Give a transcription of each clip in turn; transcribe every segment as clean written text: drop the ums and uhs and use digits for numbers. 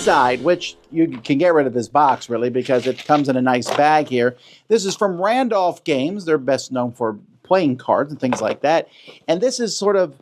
Seaside, which you can get rid of this box, really, because it comes in a nice bag here. This is from Randolph Games. They're best known for playing cards and things like that. And this is sort of,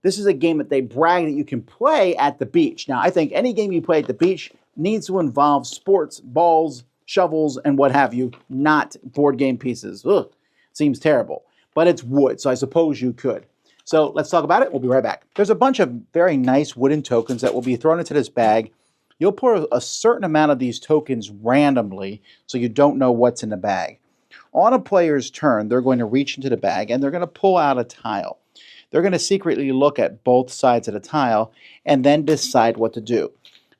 this is a game that they brag that you can play at the beach. Now, I think any game you play at the beach needs to involve sports, balls, shovels, and what have you, not board game pieces. Ugh, seems terrible. But it's wood, so I suppose you could. So let's talk about it. We'll be right back. There's a bunch of very nice wooden tokens that will be thrown into this bag. You'll pour a certain amount of these tokens randomly so you don't know what's in the bag. On a player's turn, they're going to reach into the bag and they're going to pull out a tile. They're going to secretly look at both sides of the tile and then decide what to do.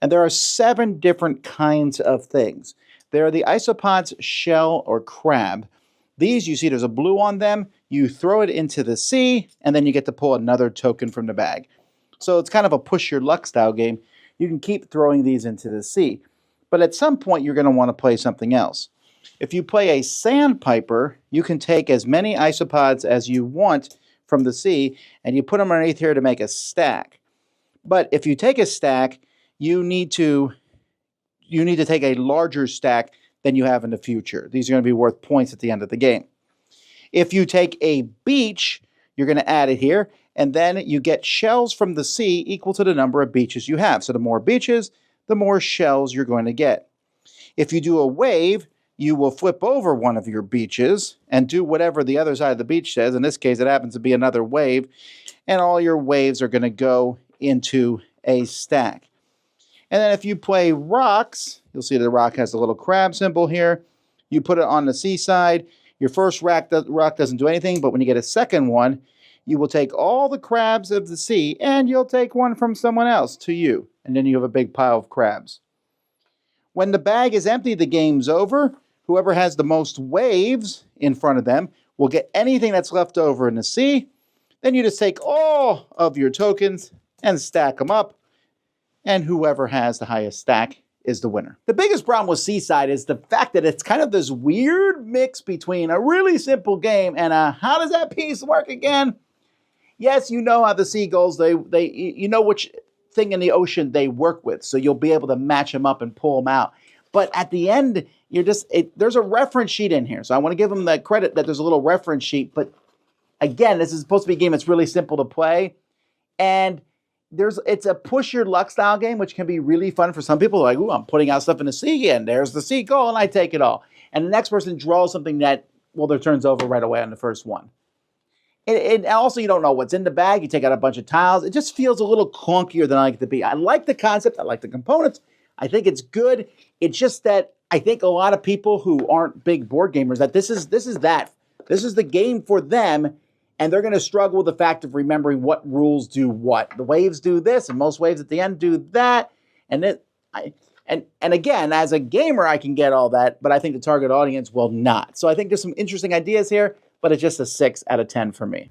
And there are 7 different kinds of things. There are the isopods, shell, or crab. These, you see there's a blue on them. You throw it into the sea, and then you get to pull another token from the bag. So it's kind of a push your luck style game. You can keep throwing these into the sea. But at some point, you're going to want to play something else. If you play a sandpiper, you can take as many isopods as you want from the sea, and you put them underneath here to make a stack. But if you take a stack, you need to take a larger stack than you have in the future. These are going to be worth points at the end of the game. If you take a beach, you're going to add it here, and then you get shells from the sea equal to the number of beaches you have. So the more beaches, the more shells you're going to get. If you do a wave, you will flip over one of your beaches and do whatever the other side of the beach says. In this case, it happens to be another wave, and all your waves are going to go into a stack. And then if you play rocks, you'll see the rock has a little crab symbol here. You put it on the seaside. Your first rock doesn't do anything, but when you get a second one, you will take all the crabs of the sea, and you'll take one from someone else to you. And then you have a big pile of crabs. When the bag is empty, the game's over. Whoever has the most waves in front of them will get anything that's left over in the sea. Then you just take all of your tokens and stack them up. And whoever has the highest stack is the winner. The biggest problem with Seaside is the fact that it's kind of this weird mix between a really simple game and a how does that piece work again? Yes, you know how the seagulls, you know which thing in the ocean they work with, so you'll be able to match them up and pull them out. But at the end, there's a reference sheet in here. So I want to give them the credit that there's a little reference sheet. But again, this is supposed to be a game that's really simple to play. And it's a push your luck style game, which can be really fun for some people. Like, ooh, I'm putting out stuff in the sea and there's the seagull and I take it all. And the next person draws something that, well, their turn's over right away on the first one. And also, you don't know what's in the bag. You take out a bunch of tiles. It just feels a little clunkier than I like it to be. I like the concept. I like the components. I think it's good. It's just that I think a lot of people who aren't big board gamers, that this is the game for them. And they're going to struggle with the fact of remembering what rules do what. The waves do this, and most waves at the end do that. And again, as a gamer, I can get all that, but I think the target audience will not. So I think there's some interesting ideas here, but it's just a 6 out of 10 for me.